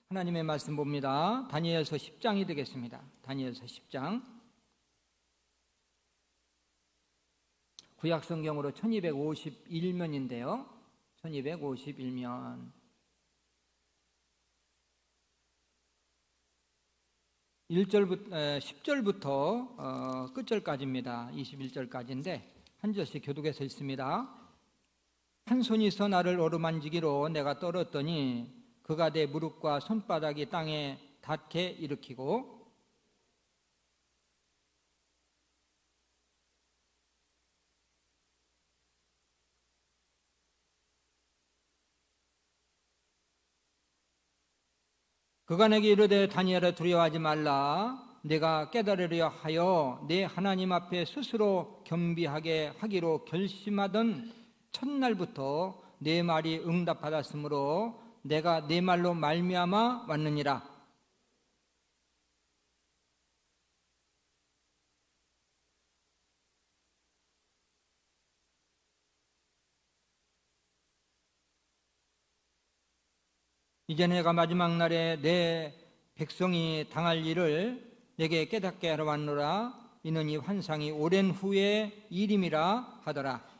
하나님의 말씀 봅니다. 다니엘서 10장이 되겠습니다. 다니엘서 10장. 구약 성경으로 1251면인데요. 1251면. 10절부터 끝절까지입니다. 21절까지인데 한 절씩 교독해서 있습니다. 한 손이 서 나를 어루만지기로 내가 떨었더니 그가 내 무릎과 손바닥이 땅에 닿게 일으키고 그가 내게 이르되 다니엘아 두려워하지 말라. 내가 깨달으려 하여 내 하나님 앞에 스스로 겸비하게 하기로 결심하던 첫날부터 내 말이 응답받았으므로 내가 내 말로 말미암아 왔느니라. 이제 내가 마지막 날에 내 백성이 당할 일을 내게 깨닫게 하러 왔노라. 이는 이 환상이 오랜 후의 일임이라 하더라.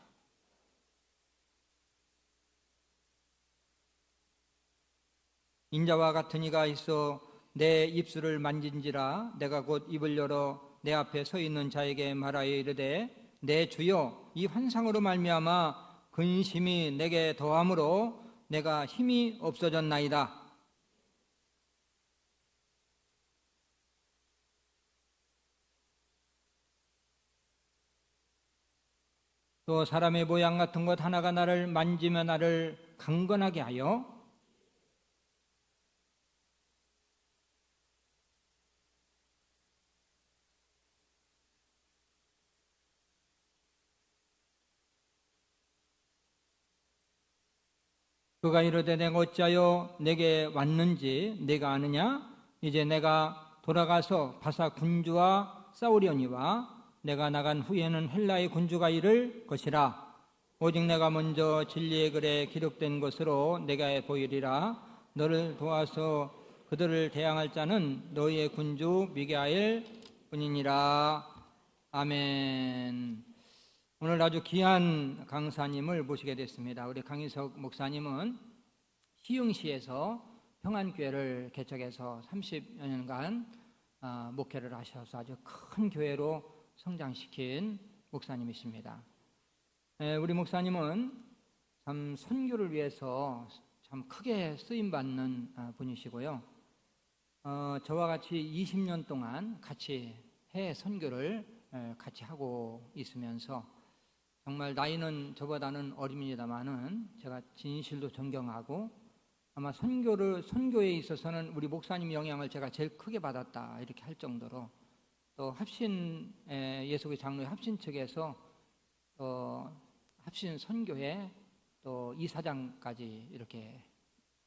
인자와 같은 이가 있어 내 입술을 만진지라. 내가 곧 입을 열어 내 앞에 서 있는 자에게 말하여 이르되 내 주여 이 환상으로 말미암아 근심이 내게 더함으로 내가 힘이 없어졌나이다. 또 사람의 모양 같은 것 하나가 나를 만지며 나를 강건하게 하여 그가 이르되 내가 어찌하여 내게 왔는지 내가 아느냐? 이제 내가 돌아가서 바사 군주와 싸우려니와 내가 나간 후에는 헬라의 군주가 이를 것이라. 오직 내가 먼저 진리의 글에 기록된 것으로 내가 보이리라. 너를 도와서 그들을 대항할 자는 너희의 군주 미가엘 뿐이니라. 아멘. 오늘 아주 귀한 강사님을 모시게 됐습니다. 우리 강희석 목사님은 시흥시에서 평안교회를 개척해서 30여 년간 목회를 하셔서 아주 큰 교회로 성장시킨 목사님이십니다. 우리 목사님은 참 선교를 위해서 참 크게 쓰임받는 분이시고요. 저와 같이 20년 동안 같이 해외 선교를 같이 하고 있으면서 정말 나이는 저보다는 어립니다만은 제가 진실로 존경하고 아마 선교에 있어서는 우리 목사님 영향을 제가 제일 크게 받았다 이렇게 할 정도로 또 합신 예수의 장로의 합신 측에서 합신 선교회 또 이사장까지 이렇게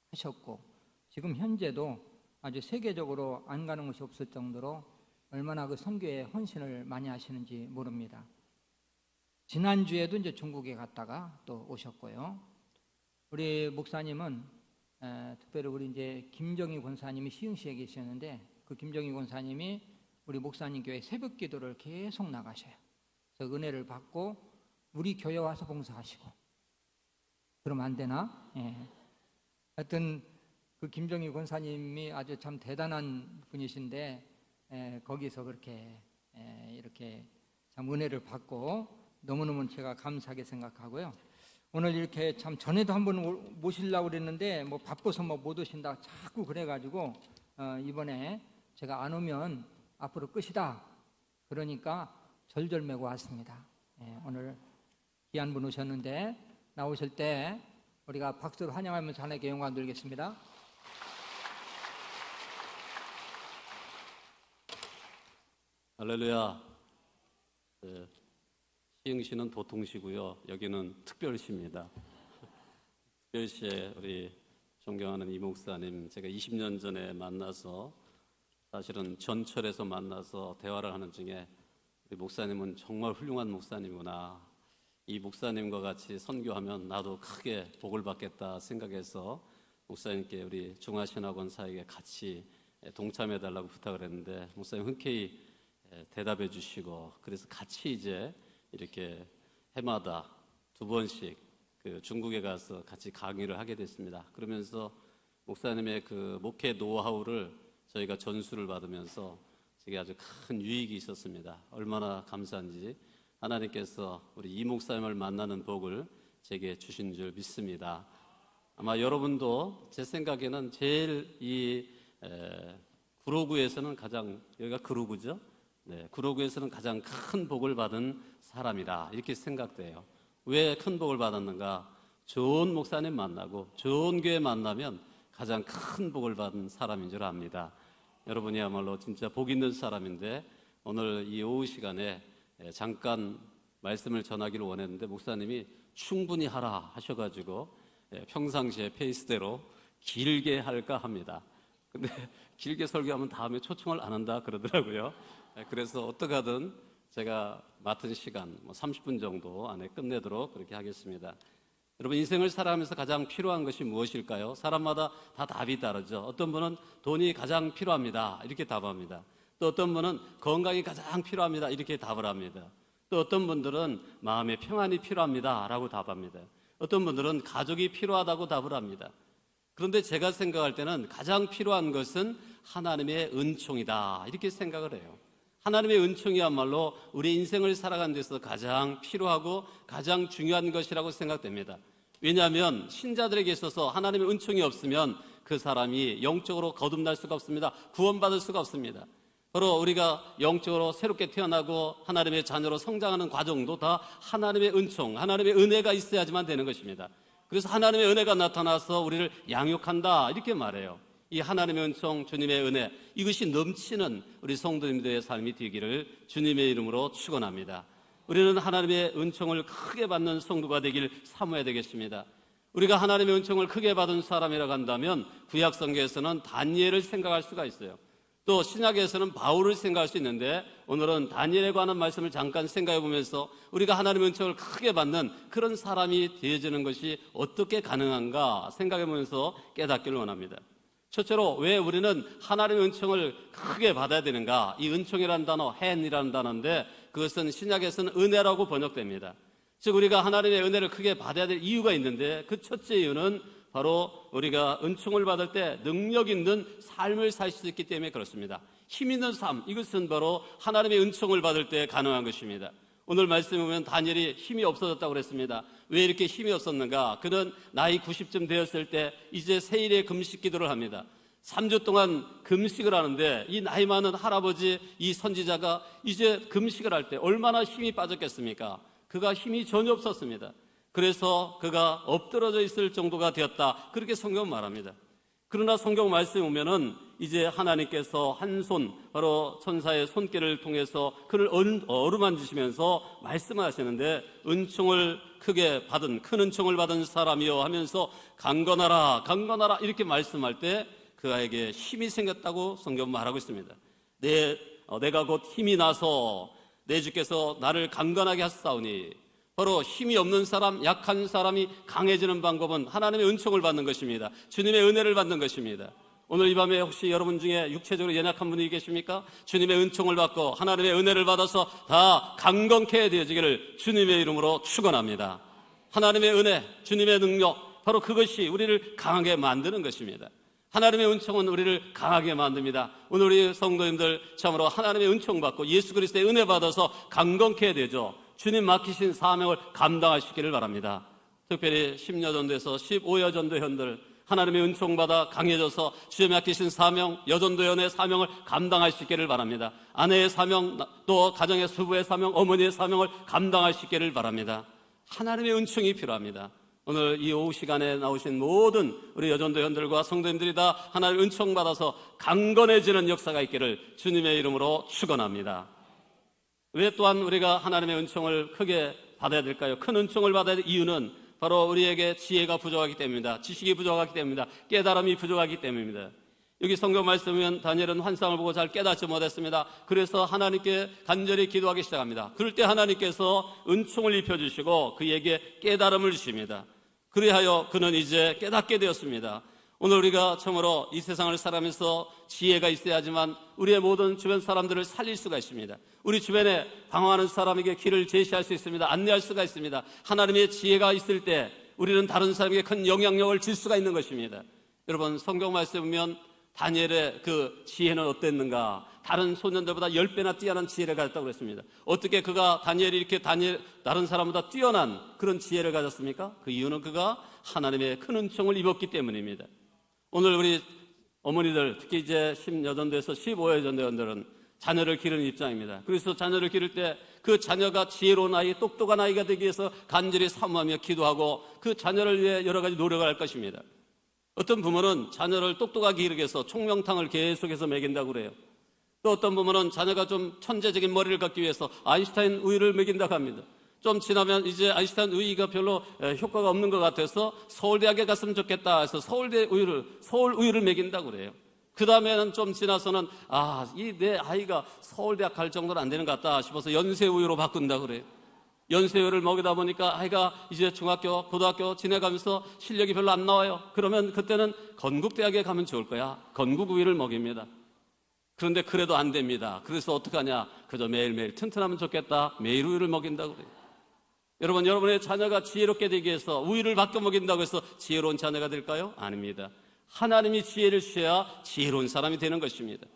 하셨고 지금 현재도 아주 세계적으로 안 가는 곳이 없을 정도로 얼마나 그 선교에 헌신을 많이 하시는지 모릅니다. 지난주에도 이제 중국에 갔다가 또 오셨고요. 우리 목사님은 특별히 우리 이제 김정희 권사님이 시흥시에 계시는데 그 김정희 권사님이 우리 목사님 교회 새벽 기도를 계속 나가셔요. 그래서 은혜를 받고 우리 교회 와서 봉사하시고 그러면 안 되나? 예. 하여튼 그 김정희 권사님이 아주 참 대단한 분이신데 거기서 그렇게 이렇게 참 은혜를 받고 너무너무 제가 감사하게 생각하고요. 오늘 이렇게 참 전에도 한번 모시려고 그랬는데 뭐 바빠서 뭐 못 오신다 자꾸 그래가지고 이번에 제가 안 오면 앞으로 끝이다 그러니까 절절매고 왔습니다. 오늘 귀한 분 오셨는데 나오실 때 우리가 박수로 환영하면서 하나님께 영광 드리겠습니다. 할렐루야. 시흥시는 도통시고요. 여기는 특별시입니다. 특별시에 우리 존경하는 이 목사님, 제가 20년 전에 만나서 사실은 전철에서 만나서 대화를 하는 중에 우리 목사님은 정말 훌륭한 목사님이구나. 이 목사님과 같이 선교하면 나도 크게 복을 받겠다 생각해서 목사님께 우리 중화신학원 사역에 같이 동참해달라고 부탁을 했는데 목사님 흔쾌히 대답해 주시고, 그래서 같이 이제 이렇게 해마다 2번씩 그 중국에 가서 같이 강의를 하게 됐습니다. 그러면서 목사님의 그 목회 노하우를 저희가 전수를 받으면서 제게 아주 큰 유익이 있었습니다. 얼마나 감사한지 하나님께서 우리 이 목사님을 만나는 복을 제게 주신 줄 믿습니다. 아마 여러분도 제 생각에는 제일 이 구로구에서는 가장, 여기가 구로구죠? 네, 구로구에서는 가장 큰 복을 받은 사람이라 이렇게 생각돼요. 왜 큰 복을 받았는가? 좋은 목사님 만나고 좋은 교회 만나면 가장 큰 복을 받은 사람인 줄 압니다. 여러분이야말로 진짜 복 있는 사람인데 오늘 이 오후 시간에 잠깐 말씀을 전하기를 원했는데 목사님이 충분히 하라 하셔가지고 평상시에 페이스대로 길게 할까 합니다. 근데 길게 설교하면 다음에 초청을 안 한다 그러더라고요. 그래서 어떻게 하든 제가 맡은 시간 30분 정도 안에 끝내도록 그렇게 하겠습니다. 여러분, 인생을 살아가면서 가장 필요한 것이 무엇일까요? 사람마다 다 답이 다르죠. 어떤 분은 돈이 가장 필요합니다 이렇게 답합니다. 또 어떤 분은 건강이 가장 필요합니다 이렇게 답을 합니다. 또 어떤 분들은 마음의 평안이 필요합니다 라고 답합니다. 어떤 분들은 가족이 필요하다고 답을 합니다. 그런데 제가 생각할 때는 가장 필요한 것은 하나님의 은총이다 이렇게 생각을 해요. 하나님의 은총이야말로 우리 인생을 살아가는 데서 가장 필요하고 가장 중요한 것이라고 생각됩니다. 왜냐하면 신자들에게 있어서 하나님의 은총이 없으면 그 사람이 영적으로 거듭날 수가 없습니다. 구원받을 수가 없습니다. 바로 우리가 영적으로 새롭게 태어나고 하나님의 자녀로 성장하는 과정도 다 하나님의 은총, 하나님의 은혜가 있어야지만 되는 것입니다. 그래서 하나님의 은혜가 나타나서 우리를 양육한다 이렇게 말해요. 이 하나님의 은총, 주님의 은혜, 이것이 넘치는 우리 성도님들의 삶이 되기를 주님의 이름으로 축원합니다. 우리는 하나님의 은총을 크게 받는 성도가 되길 사모해야 되겠습니다. 우리가 하나님의 은총을 크게 받은 사람이라고 한다면 구약성경에서는 다니엘을 생각할 수가 있어요. 또 신약에서는 바울을 생각할 수 있는데 오늘은 다니엘에 관한 말씀을 잠깐 생각해 보면서 우리가 하나님의 은총을 크게 받는 그런 사람이 되어지는 것이 어떻게 가능한가 생각해 보면서 깨닫기를 원합니다. 첫째로 왜 우리는 하나님의 은총을 크게 받아야 되는가? 이 은총이라는 단어, 헨이라는 단어인데 그것은 신약에서는 은혜라고 번역됩니다. 즉 우리가 하나님의 은혜를 크게 받아야 될 이유가 있는데 그 첫째 이유는 바로 우리가 은총을 받을 때 능력 있는 삶을 살 수 있기 때문에 그렇습니다. 힘 있는 삶, 이것은 바로 하나님의 은총을 받을 때 가능한 것입니다. 오늘 말씀에 보면 다니엘이 힘이 없어졌다고 그랬습니다. 왜 이렇게 힘이 없었는가? 그는 나이 90쯤 되었을 때 이제 세일의 금식 기도를 합니다. 3주 동안 금식을 하는데 이 나이 많은 할아버지 이 선지자가 이제 금식을 할 때 얼마나 힘이 빠졌겠습니까? 그가 힘이 전혀 없었습니다. 그래서 그가 엎드러져 있을 정도가 되었다 그렇게 성경은 말합니다. 그러나 성경 말씀에 보면은 이제 하나님께서 한 손, 바로 천사의 손길을 통해서 그를 어루만지시면서 말씀하시는데 은총을 크게 받은, 큰 은총을 받은 사람이여 하면서 강건하라 강건하라 이렇게 말씀할 때 그에게 힘이 생겼다고 성경은 말하고 있습니다. 내가 곧 힘이 나서 내 주께서 나를 강건하게 하사오니, 바로 힘이 없는 사람, 약한 사람이 강해지는 방법은 하나님의 은총을 받는 것입니다. 주님의 은혜를 받는 것입니다. 오늘 이 밤에 혹시 여러분 중에 육체적으로 연약한 분이 계십니까? 주님의 은총을 받고 하나님의 은혜를 받아서 다 강건케 되어지기를 주님의 이름으로 축원합니다. 하나님의 은혜, 주님의 능력, 바로 그것이 우리를 강하게 만드는 것입니다. 하나님의 은총은 우리를 강하게 만듭니다. 오늘 우리 성도님들 참으로 하나님의 은총 받고 예수 그리스도의 은혜 받아서 강건케 되죠. 주님 맡기신 사명을 감당하시기를 바랍니다. 특별히 10여 전도에서 15여 전도현들 하나님의 은총 받아 강해져서 주님 맡기신 사명, 여전도연의 사명을 감당하시기를 바랍니다. 아내의 사명, 또 가정의 수부의 사명, 어머니의 사명을 감당하시기를 바랍니다. 하나님의 은총이 필요합니다. 오늘 이 오후 시간에 나오신 모든 우리 여전도현들과 성도님들이 다 하나님의 은총 받아서 강건해지는 역사가 있기를 주님의 이름으로 축원합니다. 왜 또한 우리가 하나님의 은총을 크게 받아야 될까요? 큰 은총을 받아야 될 이유는 바로 우리에게 지혜가 부족하기 때문입니다. 지식이 부족하기 때문입니다. 깨달음이 부족하기 때문입니다. 여기 성경 말씀은 다니엘은 환상을 보고 잘 깨닫지 못했습니다. 그래서 하나님께 간절히 기도하기 시작합니다. 그럴 때 하나님께서 은총을 입혀주시고 그에게 깨달음을 주십니다. 그리하여 그는 이제 깨닫게 되었습니다. 오늘 우리가 처음으로 이 세상을 살아가면서 지혜가 있어야지만 우리의 모든 주변 사람들을 살릴 수가 있습니다. 우리 주변에 방황하는 사람에게 길을 제시할 수 있습니다. 안내할 수가 있습니다. 하나님의 지혜가 있을 때 우리는 다른 사람에게 큰 영향력을 줄 수가 있는 것입니다. 여러분, 성경 말씀에 보면 다니엘의 그 지혜는 어땠는가? 다른 소년들보다 10배나 뛰어난 지혜를 가졌다고 그랬습니다. 어떻게 다니엘이 이렇게 다른 사람보다 뛰어난 그런 지혜를 가졌습니까? 그 이유는 그가 하나님의 큰 은총을 입었기 때문입니다. 오늘 우리 어머니들, 특히 이제 10여전도에서 15여전도원들은 자녀를 기르는 입장입니다. 그래서 자녀를 기를 때 그 자녀가 지혜로운 아이, 똑똑한 아이가 되기 위해서 간절히 사모하며 기도하고 그 자녀를 위해 여러 가지 노력을 할 것입니다. 어떤 부모는 자녀를 똑똑하게 기르기 위해서 총명탕을 계속해서 먹인다고 그래요. 또 어떤 부모는 자녀가 좀 천재적인 머리를 갖기 위해서 아인슈타인 우유를 먹인다고 합니다. 좀 지나면 이제 아인슈타인 우유가 별로 효과가 없는 것 같아서 서울대학에 갔으면 좋겠다 해서 서울 우유를 먹인다고 그래요. 그 다음에는 좀 지나서는 내 아이가 서울대학 갈 정도는 안 되는 것 같다 싶어서 연세 우유로 바꾼다고 그래요. 연세 우유를 먹이다 보니까 아이가 이제 중학교, 고등학교 지내가면서 실력이 별로 안 나와요. 그러면 그때는 건국대학에 가면 좋을 거야. 건국 우유를 먹입니다. 그런데 그래도 안 됩니다. 그래서 어떡하냐? 그저 매일매일 튼튼하면 좋겠다. 매일 우유를 먹인다고 그래요. 여러분, 여러분의 자녀가 지혜롭게 되기 위해서 우유를 바꿔 먹인다고 해서 지혜로운 자녀가 될까요? 아닙니다. 하나님이 지혜를 주셔야 지혜로운 사람이 되는 것입니다.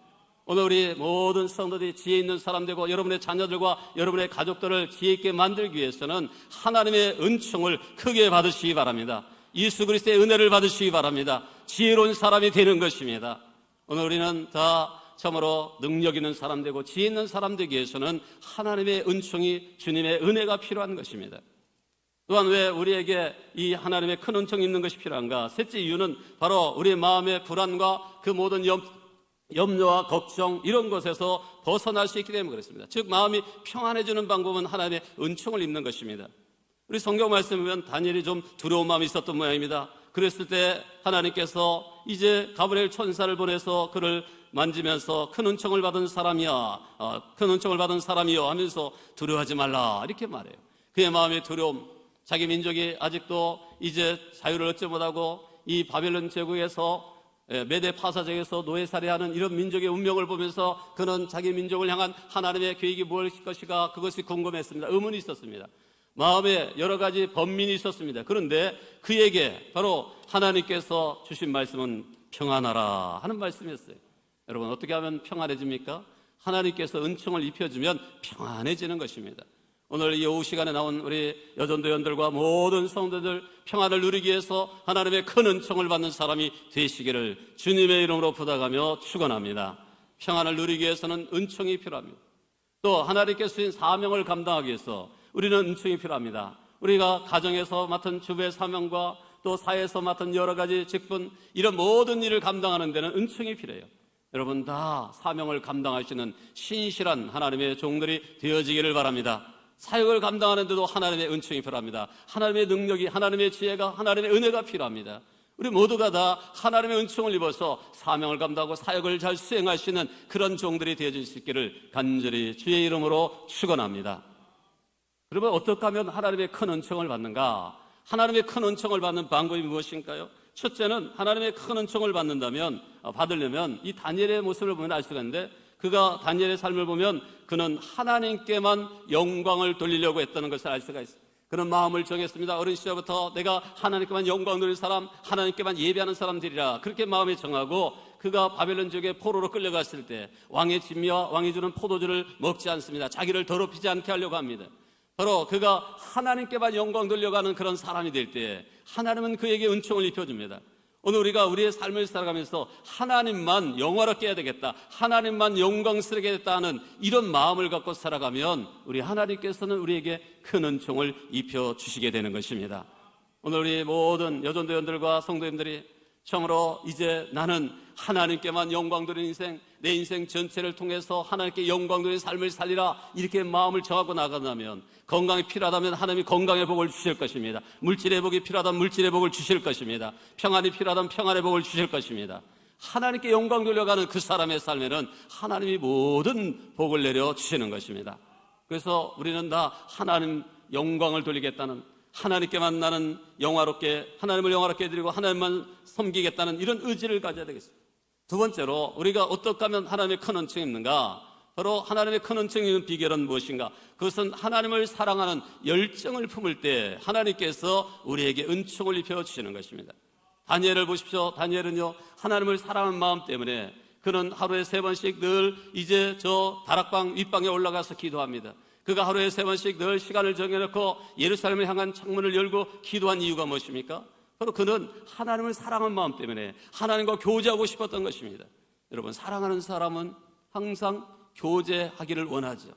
오늘 우리 모든 성도들이 지혜 있는 사람 되고 여러분의 자녀들과 여러분의 가족들을 지혜 있게 만들기 위해서는 하나님의 은총을 크게 받으시기 바랍니다. 예수 그리스도의 은혜를 받으시기 바랍니다. 지혜로운 사람이 되는 것입니다. 오늘 우리는 다 참으로 능력 있는 사람 되고 지혜 있는 사람 되기 위해서는 하나님의 은총이, 주님의 은혜가 필요한 것입니다. 또한 왜 우리에게 이 하나님의 큰 은총이 있는 것이 필요한가? 셋째 이유는 바로 우리의 마음의 불안과 그 모든 염려와 걱정 이런 것에서 벗어날 수 있기 때문에 그렇습니다. 즉 마음이 평안해지는 방법은 하나님의 은총을 입는 것입니다. 우리 성경 말씀에 보면 다니엘이 좀 두려운 마음이 있었던 모양입니다. 그랬을 때 하나님께서 이제 가브리엘 천사를 보내서 그를 만지면서 큰 은총을 받은 사람이여 하면서 두려워하지 말라 이렇게 말해요. 그의 마음의 두려움, 자기 민족이 아직도 이제 자유를 얻지 못하고 이 바벨론 제국에서 메대 파사적에서 노예살이하는 이런 민족의 운명을 보면서 그는 자기 민족을 향한 하나님의 계획이 무엇일 것인가 그것이 궁금했습니다. 의문이 있었습니다. 마음에 여러 가지 번민이 있었습니다. 그런데 그에게 바로 하나님께서 주신 말씀은 평안하라 하는 말씀이었어요. 여러분, 어떻게 하면 평안해집니까? 하나님께서 은총을 입혀주면 평안해지는 것입니다. 오늘 이 오후 시간에 나온 우리 여전도연들과 모든 성도들 평안을 누리기 위해서 하나님의 큰 은총을 받는 사람이 되시기를 주님의 이름으로 부탁하며 축원합니다. 평안을 누리기 위해서는 은총이 필요합니다. 또 하나님께서 주신 사명을 감당하기 위해서 우리는 은총이 필요합니다. 우리가 가정에서 맡은 주부의 사명과 또 사회에서 맡은 여러 가지 직분 이런 모든 일을 감당하는 데는 은총이 필요해요. 여러분 다 사명을 감당하시는 신실한 하나님의 종들이 되어지기를 바랍니다. 사역을 감당하는 데도 하나님의 은총이 필요합니다. 하나님의 능력이, 하나님의 지혜가, 하나님의 은혜가 필요합니다. 우리 모두가 다 하나님의 은총을 입어서 사명을 감당하고 사역을 잘 수행할 수 있는 그런 종들이 되어질 수 있기를 간절히 주의 이름으로 축원합니다. 그러면 어떻게 하면 하나님의 큰 은총을 받는가? 하나님의 큰 은총을 받는 방법이 무엇인가요? 첫째는 하나님의 큰 은총을 받으려면 이 다니엘의 모습을 보면 알 수가 있는데 그가 다니엘의 삶을 보면 그는 하나님께만 영광을 돌리려고 했다는 것을 알 수가 있습니다. 그는 마음을 정했습니다. 어린 시절부터 내가 하나님께만 영광 돌릴 사람, 하나님께만 예배하는 사람 되리라 그렇게 마음에 정하고 그가 바벨론 지역에 포로로 끌려갔을 때 왕의 진미와 왕이 주는 포도주를 먹지 않습니다. 자기를 더럽히지 않게 하려고 합니다. 바로 그가 하나님께만 영광 돌려가는 그런 사람이 될 때 하나님은 그에게 은총을 입혀줍니다. 오늘 우리가 우리의 삶을 살아가면서 하나님만 영화롭게 해야 되겠다, 하나님만 영광스럽게 해야겠다 하는 이런 마음을 갖고 살아가면 우리 하나님께서는 우리에게 큰 은총을 입혀주시게 되는 것입니다. 오늘 우리 모든 여전도연들과 성도님들이 처음으로 이제 나는 하나님께만 영광 돌리는 인생, 내 인생 전체를 통해서 하나님께 영광 돌리는 삶을 살리라 이렇게 마음을 정하고 나간다면 건강이 필요하다면 하나님이 건강의 복을 주실 것입니다. 물질의 복이 필요하다면 물질의 복을 주실 것입니다. 평안이 필요하다면 평안의 복을 주실 것입니다. 하나님께 영광 돌려가는 그 사람의 삶에는 하나님이 모든 복을 내려 주시는 것입니다. 그래서 우리는 다 하나님 영광을 돌리겠다는, 하나님께만 나는 하나님을 영화롭게 드리고 하나님만 섬기겠다는 이런 의지를 가져야 되겠습니다. 두 번째로 우리가 어떻게 하면 하나님의 큰 은총이 있는가? 바로 하나님의 큰 은총이 있는 비결은 무엇인가? 그것은 하나님을 사랑하는 열정을 품을 때 하나님께서 우리에게 은총을 입혀주시는 것입니다. 다니엘을 보십시오. 다니엘은요, 하나님을 사랑하는 마음 때문에 그는 하루에 3번씩 늘 이제 저 다락방 윗방에 올라가서 기도합니다. 그가 하루에 3번씩 늘 시간을 정해놓고 예루살렘을 향한 창문을 열고 기도한 이유가 무엇입니까? 바로 그는 하나님을 사랑하는 마음 때문에 하나님과 교제하고 싶었던 것입니다. 여러분, 사랑하는 사람은 항상 교제하기를 원하죠.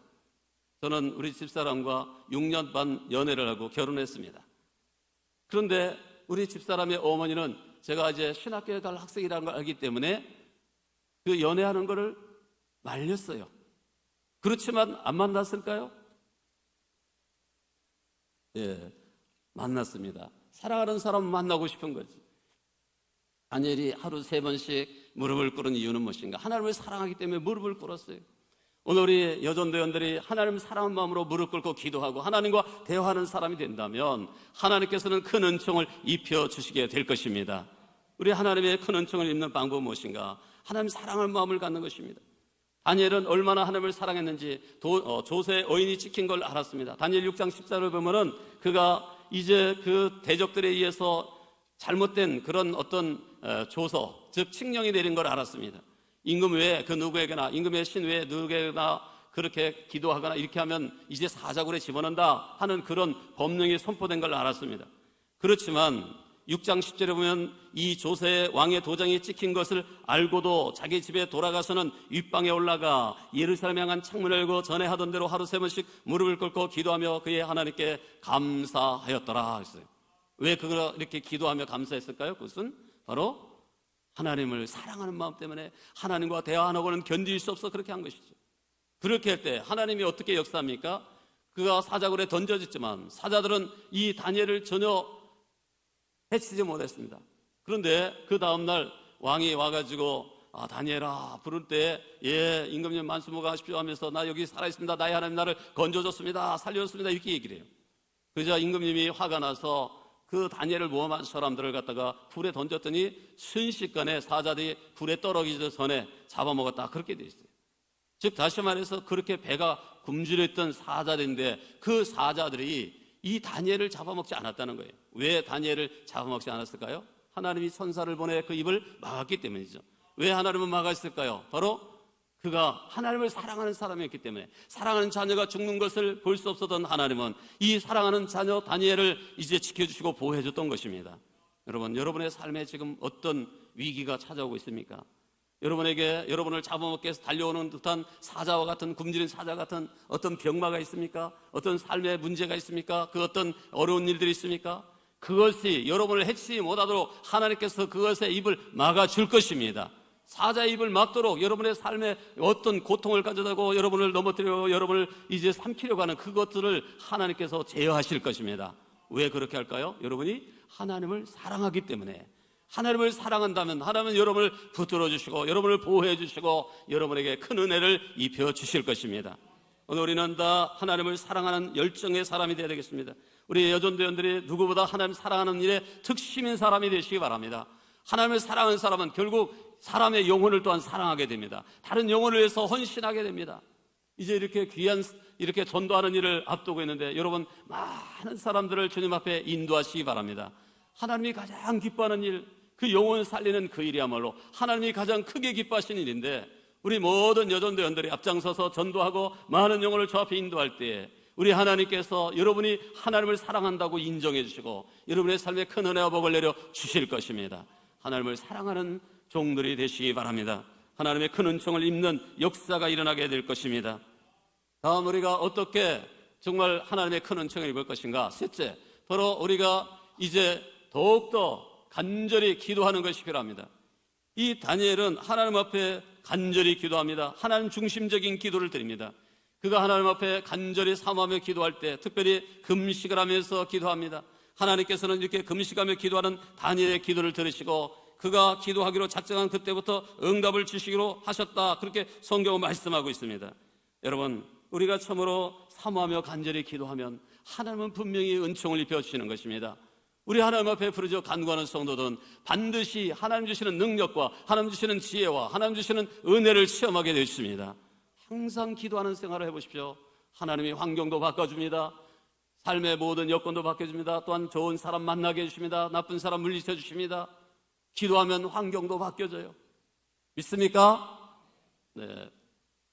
저는 우리 집사람과 6년 반 연애를 하고 결혼했습니다. 그런데 우리 집사람의 어머니는 제가 이제 신학교에 갈 학생이라는 걸 알기 때문에 그 연애하는 거를 말렸어요. 그렇지만 안 만났을까요? 예, 만났습니다. 사랑하는 사람을 만나고 싶은 거지. 다니엘이 하루 3번씩 무릎을 꿇은 이유는 무엇인가? 하나님을 사랑하기 때문에 무릎을 꿇었어요. 오늘 우리 여전도원들이 하나님을 사랑하는 마음으로 무릎 꿇고 기도하고 하나님과 대화하는 사람이 된다면 하나님께서는 큰 은총을 입혀주시게 될 것입니다. 우리 하나님의 큰 은총을 입는 방법은 무엇인가? 하나님 사랑할 마음을 갖는 것입니다. 다니엘은 얼마나 하나님을 사랑했는지 조세의 어인이 찍힌 걸 알았습니다. 다니엘 6장 14절을 보면은 그가 이제 그 대적들에 의해서 잘못된 그런 어떤 조서, 즉 칙령이 내린 걸 알았습니다. 임금 외에 그 누구에게나, 임금의 신 외에 누구에게나 그렇게 기도하거나 이렇게 하면 이제 사자굴에 집어넣는다 하는 그런 법령이 선포된 걸 알았습니다. 그렇지만 6장 10절에 보면 이 조세의 왕의 도장이 찍힌 것을 알고도 자기 집에 돌아가서는 윗방에 올라가 예루살렘 향한 창문을 열고 전에 하던 대로 하루 3번씩 무릎을 꿇고 기도하며 그의 하나님께 감사하였더라 했어요. 왜 그걸 이렇게 기도하며 감사했을까요? 그것은 바로 하나님을 사랑하는 마음 때문에 하나님과 대화 안 하고는 견딜 수 없어 그렇게 한 것이죠. 그렇게 할 때 하나님이 어떻게 역사합니까? 그가 사자굴에 던져졌지만 사자들은 이 다니엘을 전혀 해치지 못했습니다. 그런데 그 다음날 왕이 와가지고 다니엘아 부를 때 임금님 만수무강하십시오 하면서 나 여기 살아있습니다. 나의 하나님 나를 건져줬습니다. 살려줬습니다. 이렇게 얘기를 해요. 그러자 임금님이 화가 나서 그 다니엘을 모험한 사람들을 갖다가 불에 던졌더니 순식간에 사자들이 불에 떨어지기 전에 잡아먹었다 그렇게 돼 있어요. 즉 다시 말해서 그렇게 배가 굶주렸던 사자들인데 그 사자들이 이 다니엘을 잡아먹지 않았다는 거예요. 왜 다니엘을 잡아먹지 않았을까요? 하나님이 천사를 보내 그 입을 막았기 때문이죠. 왜 하나님은 막았을까요? 바로 그가 하나님을 사랑하는 사람이었기 때문에 사랑하는 자녀가 죽는 것을 볼 수 없었던 하나님은 이 사랑하는 자녀 다니엘을 이제 지켜주시고 보호해줬던 것입니다. 여러분, 여러분의 삶에 지금 어떤 위기가 찾아오고 있습니까? 여러분에게 여러분을 잡아먹기 위해서 달려오는 듯한 사자와 같은 굶주린 사자 같은 어떤 병마가 있습니까? 어떤 삶의 문제가 있습니까? 그 어떤 어려운 일들이 있습니까? 그것이 여러분을 해치지 못하도록 하나님께서 그것의 입을 막아줄 것입니다. 사자의 입을 막도록 여러분의 삶에 어떤 고통을 가져다고 여러분을 넘어뜨리고 여러분을 이제 삼키려고 하는 그것들을 하나님께서 제어하실 것입니다. 왜 그렇게 할까요? 여러분이 하나님을 사랑하기 때문에. 하나님을 사랑한다면 하나님은 여러분을 붙들어 주시고 여러분을 보호해 주시고 여러분에게 큰 은혜를 입혀 주실 것입니다. 오늘 우리는 다 하나님을 사랑하는 열정의 사람이 되어야 되겠습니다. 우리 여전도원들이 누구보다 하나님 사랑하는 일에 특심인 사람이 되시기 바랍니다. 하나님을 사랑하는 사람은 결국 사람의 영혼을 또한 사랑하게 됩니다. 다른 영혼을 위해서 헌신하게 됩니다. 이제 이렇게 귀한 이렇게 전도하는 일을 앞두고 있는데 여러분 많은 사람들을 주님 앞에 인도하시기 바랍니다. 하나님이 가장 기뻐하는 일, 그 영혼 살리는 그 일이야말로 하나님이 가장 크게 기뻐하시는 일인데 우리 모든 여전도원들이 앞장서서 전도하고 많은 영혼을 저 앞에 인도할 때에 우리 하나님께서 여러분이 하나님을 사랑한다고 인정해 주시고 여러분의 삶에 큰 은혜와 복을 내려 주실 것입니다. 하나님을 사랑하는 종들이 되시기 바랍니다. 하나님의 큰 은총을 입는 역사가 일어나게 될 것입니다. 다음 우리가 어떻게 정말 하나님의 큰 은총을 입을 것인가? 셋째, 바로 우리가 이제 더욱더 간절히 기도하는 것이 필요합니다. 이 다니엘은 하나님 앞에 간절히 기도합니다. 하나님 중심적인 기도를 드립니다. 그가 하나님 앞에 간절히 사모하며 기도할 때 특별히 금식을 하면서 기도합니다. 하나님께서는 이렇게 금식하며 기도하는 다니엘의 기도를 들으시고 그가 기도하기로 작정한 그때부터 응답을 주시기로 하셨다. 그렇게 성경은 말씀하고 있습니다. 여러분, 우리가 참으로 사모하며 간절히 기도하면 하나님은 분명히 은총을 입혀주시는 것입니다. 우리 하나님 앞에 부르짖어 간구하는 성도들은 반드시 하나님 주시는 능력과 하나님 주시는 지혜와 하나님 주시는 은혜를 체험하게 되어 있습니다. 항상 기도하는 생활을 해보십시오. 하나님이 환경도 바꿔줍니다. 삶의 모든 여건도 바꿔줍니다. 또한 좋은 사람 만나게 해주십니다. 나쁜 사람 물리쳐 주십니다. 기도하면 환경도 바뀌어져요. 믿습니까? 네.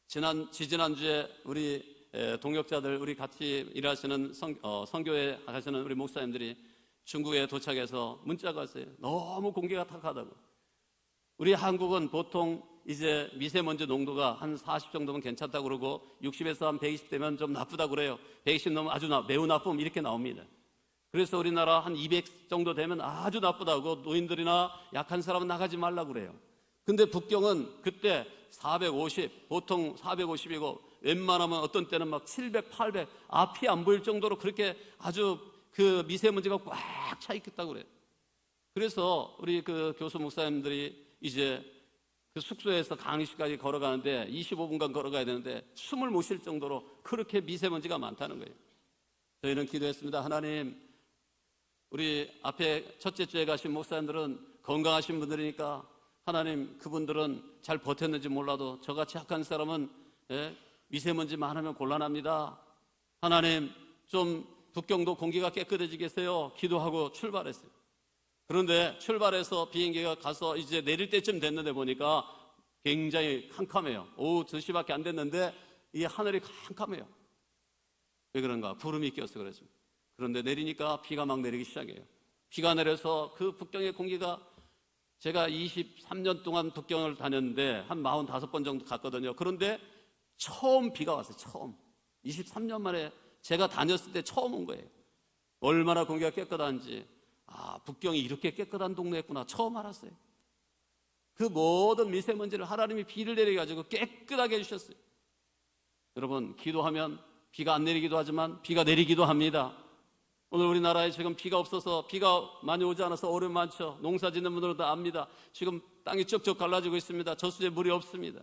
지지난주에 우리 동역자들, 우리 같이 일하시는 선교회 하시는 우리 목사님들이 중국에 도착해서 문자가 왔어요. 너무 공기가 탁하다고. 우리 한국은 보통 이제 미세먼지 농도가 한 40 정도면 괜찮다고 그러고 60에서 한 120 되면 좀 나쁘다고 그래요. 120 넘으면 아주 매우 나쁨 이렇게 나옵니다. 그래서 우리나라 한 200 정도 되면 아주 나쁘다고 노인들이나 약한 사람은 나가지 말라고 그래요. 근데 북경은 그때 450, 보통 450이고 웬만하면 어떤 때는 막 700, 800 앞이 안 보일 정도로 그렇게 아주 그 미세먼지가 꽉 차 있겠다고 그래요. 그래서 우리 그 교수 목사님들이 이제 그 숙소에서 강의실까지 걸어가는데 25분간 걸어가야 되는데 숨을 못 쉴 정도로 그렇게 미세먼지가 많다는 거예요. 저희는 기도했습니다. 하나님, 우리 앞에 첫째 주에 가신 목사님들은 건강하신 분들이니까 하나님, 그분들은 잘 버텼는지 몰라도 저같이 약한 사람은 미세먼지 많으면 곤란합니다. 하나님, 좀 북경도 공기가 깨끗해지게 해서요. 기도하고 출발했어요. 그런데 출발해서 비행기가 가서 이제 내릴 때쯤 됐는데 보니까 굉장히 캄캄해요. 오후 2시밖에 안 됐는데 이 하늘이 캄캄해요. 왜 그런가? 구름이 껴서 그랬습니다. 그런데 내리니까 비가 막 내리기 시작해요. 비가 내려서 그 북경의 공기가, 제가 23년 동안 북경을 다녔는데 한 45번 정도 갔거든요. 그런데 처음 비가 왔어요. 처음. 23년 만에 제가 다녔을 때 처음 온 거예요. 얼마나 공기가 깨끗한지. 아, 북경이 이렇게 깨끗한 동네였구나. 처음 알았어요. 그 모든 미세먼지를 하나님이 비를 내려가지고 깨끗하게 해주셨어요. 여러분, 기도하면 비가 안 내리기도 하지만 비가 내리기도 합니다. 오늘 우리나라에 지금 비가 없어서, 비가 많이 오지 않아서 어려움 많죠. 농사 짓는 분들은 다 압니다. 지금 땅이 쩍쩍 갈라지고 있습니다. 저수지에 물이 없습니다.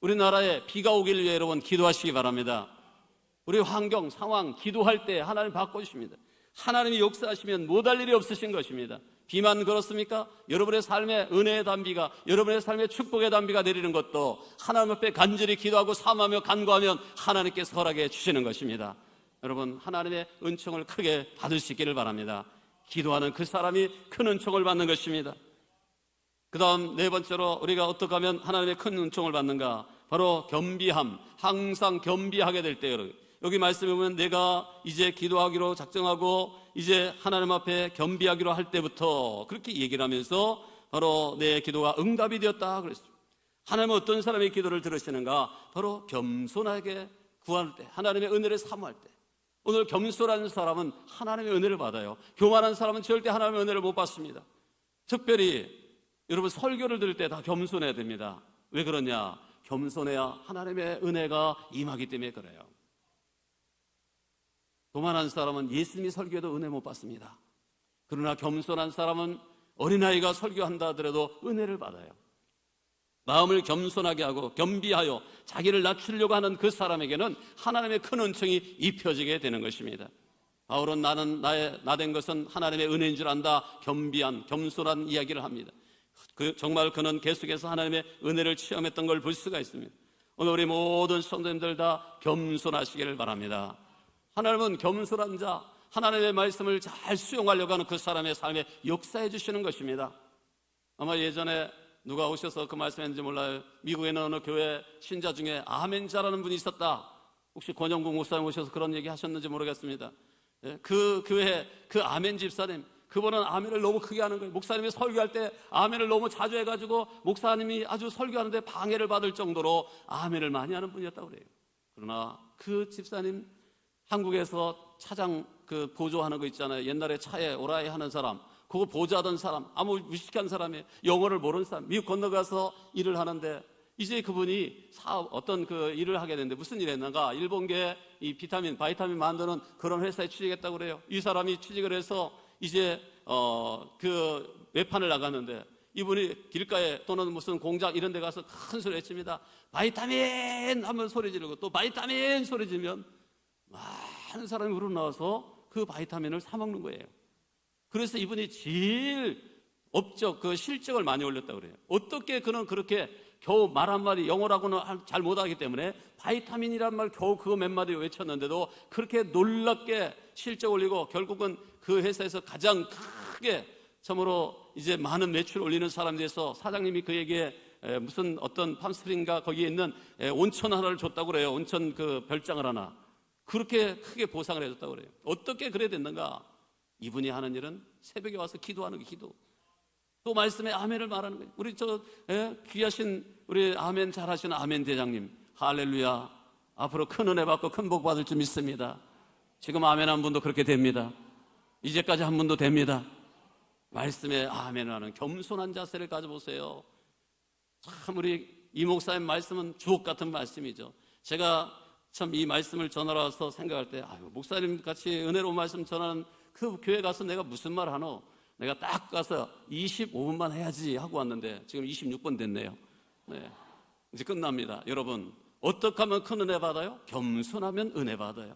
우리나라에 비가 오기를 위해 여러분 기도하시기 바랍니다. 우리 환경, 상황, 기도할 때 하나님 바꿔주십니다. 하나님이 역사하시면 못할 일이 없으신 것입니다. 비만 그렇습니까? 여러분의 삶에 은혜의 단비가, 여러분의 삶에 축복의 단비가 내리는 것도 하나님 앞에 간절히 기도하고 삼하며 간구하면 하나님께서 허락해 주시는 것입니다. 여러분, 하나님의 은총을 크게 받을 수 있기를 바랍니다. 기도하는 그 사람이 큰 은총을 받는 것입니다. 그 다음 네 번째로 우리가 어떻게 하면 하나님의 큰 은총을 받는가? 바로 겸비함. 항상 겸비하게 될 때, 여기 말씀에 보면 내가 이제 기도하기로 작정하고 이제 하나님 앞에 겸비하기로 할 때부터 그렇게 얘기를 하면서 바로 내 기도가 응답이 되었다 그랬습니다. 하나님은 어떤 사람의 기도를 들으시는가? 바로 겸손하게 구할 때, 하나님의 은혜를 사모할 때. 오늘 겸손한 사람은 하나님의 은혜를 받아요. 교만한 사람은 절대 하나님의 은혜를 못 받습니다. 특별히 여러분 설교를 들을 때 다 겸손해야 됩니다. 왜 그러냐? 겸손해야 하나님의 은혜가 임하기 때문에 그래요. 교만한 사람은 예수님이 설교해도 은혜 못 받습니다. 그러나 겸손한 사람은 어린아이가 설교한다 하더라도 은혜를 받아요. 마음을 겸손하게 하고 겸비하여 자기를 낮추려고 하는 그 사람에게는 하나님의 큰 은총이 입혀지게 되는 것입니다. 바울은 나는 나된 것은 하나님의 은혜인 줄 안다. 겸비한, 겸손한 이야기를 합니다. 정말 그는 계속해서 하나님의 은혜를 체험했던 걸 볼 수가 있습니다. 오늘 우리 모든 성도님들 다 겸손하시기를 바랍니다. 하나님은 겸손한 자, 하나님의 말씀을 잘 수용하려고 하는 그 사람의 삶에 역사해 주시는 것입니다. 아마 예전에 누가 오셔서 그 말씀했는지 몰라요. 미국에 있는 어느 교회 신자 중에 아멘자라는 분이 있었다. 혹시 권영국 목사님 오셔서 그런 얘기 하셨는지 모르겠습니다. 그 교회 그 아멘 집사님, 그분은 아멘을 너무 크게 하는 거예요. 목사님이 설교할 때 아멘을 너무 자주 해가지고 목사님이 아주 설교하는데 방해를 받을 정도로 아멘을 많이 하는 분이었다고 그래요. 그러나 그 집사님 한국에서 차장 그 보조하는 거 있잖아요. 옛날에 차에 오라이 하는 사람, 그거 보조하던 사람, 아무 무식한 사람이, 영어를 모르는 사람, 미국 건너가서 일을 하는데 이제 그분이 어떤 그 일을 하게 됐는데 무슨 일 했는가? 일본계 이 바이타민 만드는 그런 회사에 취직했다고 그래요. 이 사람이 취직을 해서 이제 그 외판을 나갔는데 이분이 길가에 또는 무슨 공장 이런 데 가서 큰 소리 외칩니다. 바이타민 하면 소리 지르고 또 바이타민 소리 지르면 막 많은 사람이 우러나와서 그 바이타민을 사 먹는 거예요. 그래서 이분이 제일 업적, 그 실적을 많이 올렸다고 그래요. 어떻게 그는 그렇게 겨우 말 한마디, 영어라고는 잘 못하기 때문에 바이타민이란 말 겨우 그거 몇 마디 외쳤는데도 그렇게 놀랍게 실적 올리고 결국은 그 회사에서 가장 크게 참으로 이제 많은 매출 올리는 사람이 돼서 사장님이 그에게 무슨 어떤 팜스프링가 거기에 있는 온천 하나를 줬다고 그래요. 온천 그 별장을 하나. 그렇게 크게 보상을 해줬다고 그래요. 어떻게 그래야 됐는가? 이분이 하는 일은 새벽에 와서 기도하는 게 기도. 또 말씀에 아멘을 말하는 거예요. 우리 귀하신 우리 아멘 잘하시는 아멘 대장님, 할렐루야. 앞으로 큰 은혜 받고 큰 복 받을 줄 믿습니다. 지금 아멘 한 분도 그렇게 됩니다. 이제까지 한 분도 됩니다. 말씀에 아멘을 하는 겸손한 자세를 가져보세요. 참 우리 이 목사님 말씀은 주옥 같은 말씀이죠. 제가 참 이 말씀을 전하러 와서 생각할 때 목사님 같이 은혜로운 말씀 전하는 그 교회 가서 내가 무슨 말 하노? 내가 딱 가서 25분만 해야지 하고 왔는데 지금 26분 됐네요. 네, 이제 끝납니다. 여러분, 어떻게 하면 큰 은혜 받아요? 겸손하면 은혜 받아요.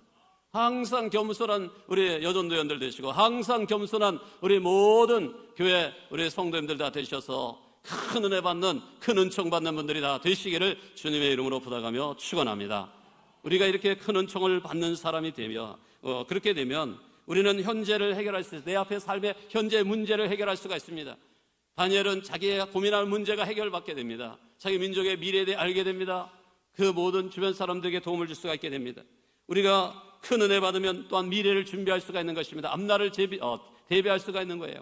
항상 겸손한 우리 여전도연들 되시고 항상 겸손한 우리 모든 교회 우리 성도님들 다 되셔서 큰 은혜 받는, 큰 은총 받는 분들이 다 되시기를 주님의 이름으로 부탁하며 축원합니다. 우리가 이렇게 큰 은총을 받는 사람이 되면 그렇게 되면 우리는 현재를 해결할 수 있어요. 내 앞에 삶의 현재 문제를 해결할 수가 있습니다. 다니엘은 자기가 고민할 문제가 해결받게 됩니다. 자기 민족의 미래에 대해 알게 됩니다. 그 모든 주변 사람들에게 도움을 줄 수가 있게 됩니다. 우리가 큰 은혜 받으면 또한 미래를 준비할 수가 있는 것입니다. 앞날을 대비할 수가 있는 거예요.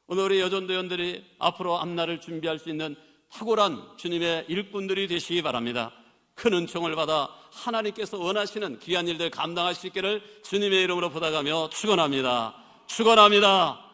오늘 우리 여전도연들이 앞으로 앞날을 준비할 수 있는 탁월한 주님의 일꾼들이 되시기 바랍니다. 큰 은총을 받아 하나님께서 원하시는 귀한 일들 감당할 수 있기를 주님의 이름으로 부탁하며 축원합니다. 축원합니다.